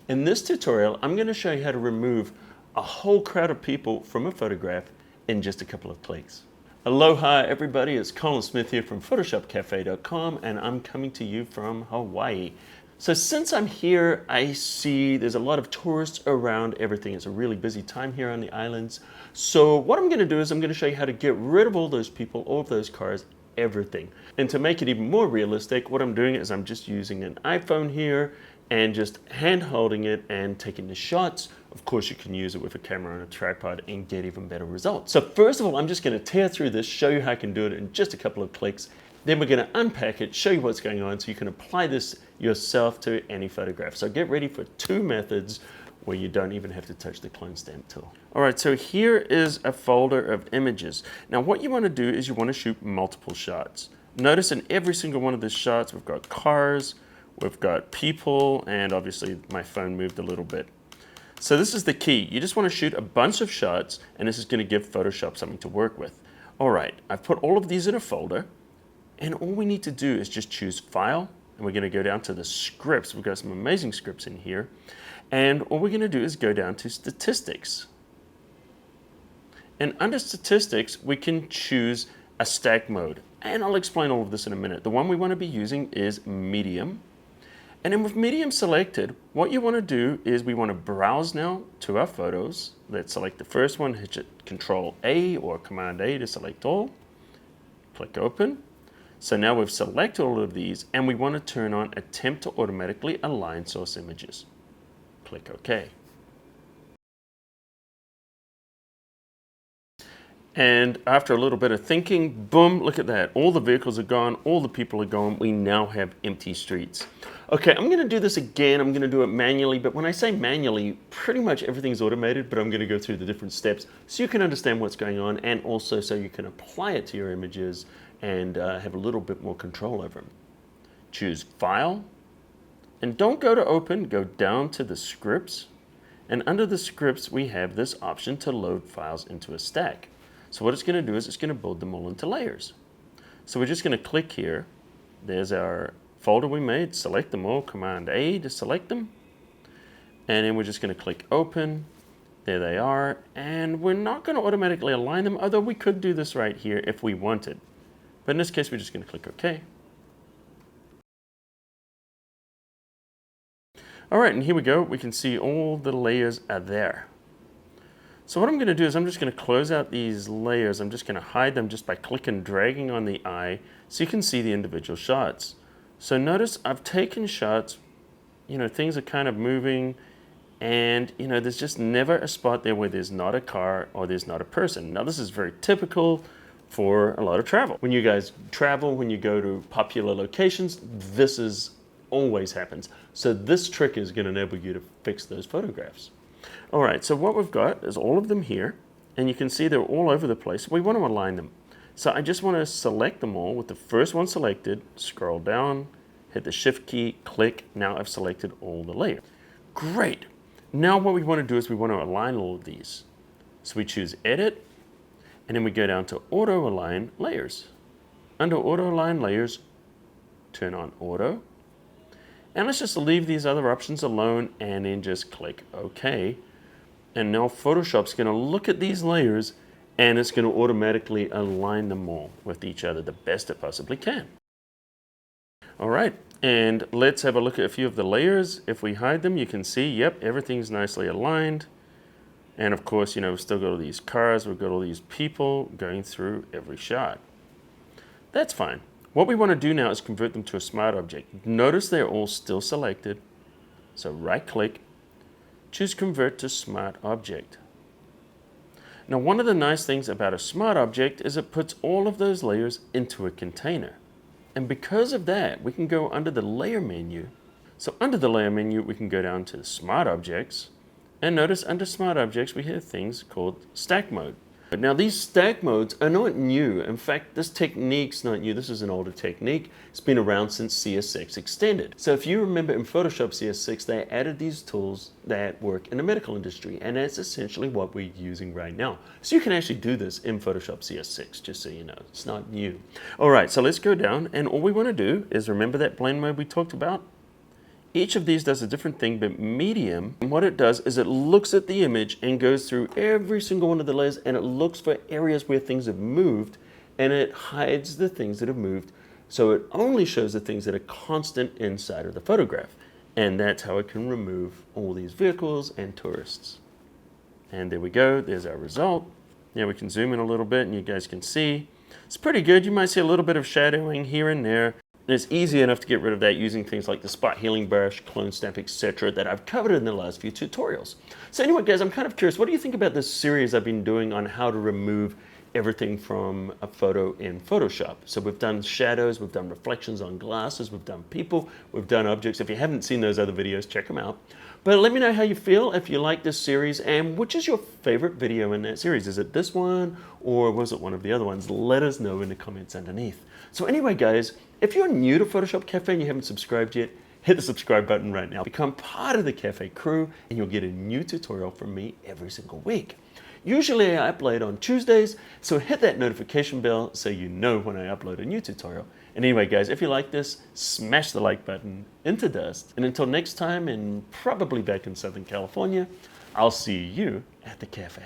In this tutorial, I'm going to show you how to remove a whole crowd of people from a photograph in just a couple of clicks. Aloha everybody, it's Colin Smith here from photoshopCAFE.com, and I'm coming to you from Hawaii. So since I'm here, I see there's a lot of tourists around everything. It's a really busy time here on the islands. So what I'm going to do is I'm going to show you how to get rid of all those people, all of those cars, everything. And to make it even more realistic, what I'm doing is I'm just using an iPhone here and just hand holding it and taking the shots. Of course, you can use it with a camera on a tripod and get even better results. So first of all, I'm just going to tear through this, show you how I can do it in just a couple of clicks. Then we're going to unpack it, show you what's going on so you can apply this yourself to any photograph. So get ready for two methods where you don't even have to touch the clone stamp tool. All right, so here is a folder of images. Now what you want to do is you want to shoot multiple shots. Notice in every single one of the shots, we've got cars, we've got people, and obviously my phone moved a little bit. So this is the key. You just want to shoot a bunch of shots, and this is going to give Photoshop something to work with. All right, I've put all of these in a folder, and all we need to do is just choose File, and we're going to go down to the scripts. We've got some amazing scripts in here. And all we're going to do is go down to Statistics. And under Statistics, we can choose a stack mode. And I'll explain all of this in a minute. The one we want to be using is Medium. And then with Medium selected, what you want to do is we want to browse now to our photos. Let's select the first one, hit Control A or Command A to select all. Click Open. So now we've selected all of these, and we want to turn on Attempt to automatically align source images. Click OK. And after a little bit of thinking, boom, look at that. All the vehicles are gone, all the people are gone. We now have empty streets. Okay, I'm going to do this again. I'm going to do it manually, but when I say manually, pretty much everything's automated, but I'm going to go through the different steps so you can understand what's going on, and also so you can apply it to your images and have a little bit more control over them. Choose File, and don't go to Open, go down to the Scripts, and under the Scripts we have this option to load files into a stack. So what it's going to do is it's going to build them all into layers. So we're just going to click here. There's our folder we made. Select them all. Command A to select them. And then we're just going to click Open. There they are. And we're not going to automatically align them, although we could do this right here if we wanted. But in this case, we're just going to click OK. All right, and here we go. We can see all the layers are there. So what I'm going to do is I'm just going to close out these layers. I'm just going to hide them just by clicking and dragging on the eye so you can see the individual shots. So notice I've taken shots, things are kind of moving, and there's just never a spot there where there's not a car or there's not a person. Now this is very typical for a lot of travel. When you guys travel, when you go to popular locations, this is always happens. So this trick is going to enable you to fix those photographs. All right, so what we've got is all of them here, and you can see they're all over the place. We want to align them. So I just want to select them all with the first one selected, scroll down, hit the Shift key, click. Now I've selected all the layers. Great. Now what we want to do is we want to align all of these. So we choose Edit, and then we go down to Auto Align Layers. Under Auto Align Layers, turn on Auto. And let's just leave these other options alone and then just click OK. And now Photoshop's going to look at these layers and it's going to automatically align them all with each other the best it possibly can. All right, and let's have a look at a few of the layers. If we hide them, you can see, yep, everything's nicely aligned. And of course, we've still got all these cars, we've got all these people going through every shot. That's fine. What we want to do now is convert them to a smart object. Notice they're all still selected. So right click, choose Convert to Smart Object. Now one of the nice things about a smart object is it puts all of those layers into a container. And because of that, we can go under the Layer menu. So under the Layer menu, we can go down to Smart Objects. And notice under Smart Objects, we have things called Stack Mode. Now these stack modes are not new. In fact, this technique's not new. This is an older technique. It's been around since CS6 Extended. So if you remember in Photoshop CS6, they added these tools that work in the medical industry, and that's essentially what we're using right now. So you can actually do this in Photoshop CS6, just so you know. It's not new. All right, so let's go down, and all we want to do is remember that blend mode we talked about? Each of these does a different thing, but medium, what it does is it looks at the image and goes through every single one of the layers, and it looks for areas where things have moved, and it hides the things that have moved. So it only shows the things that are constant inside of the photograph. And that's how it can remove all these vehicles and tourists. And there we go, there's our result. Now we can zoom in a little bit and you guys can see. It's pretty good. You might see a little bit of shadowing here and there. And it's easy enough to get rid of that using things like the spot healing brush, clone stamp, etc. that I've covered in the last few tutorials. So anyway, guys, I'm kind of curious, what do you think about this series I've been doing on how to remove everything from a photo in Photoshop? So we've done shadows, we've done reflections on glasses, we've done people, we've done objects. If you haven't seen those other videos, check them out. But let me know how you feel, if you like this series, and which is your favorite video in that series. Is it this one, or was it one of the other ones? Let us know in the comments underneath. So anyway, guys, if you're new to Photoshop Cafe and you haven't subscribed yet, hit the subscribe button right now. Become part of the Cafe crew, and you'll get a new tutorial from me every single week. Usually I upload on Tuesdays, so hit that notification bell so you know when I upload a new tutorial. And anyway, guys, if you like this, smash the like button into dust. And until next time, and probably back in Southern California, I'll see you at the cafe.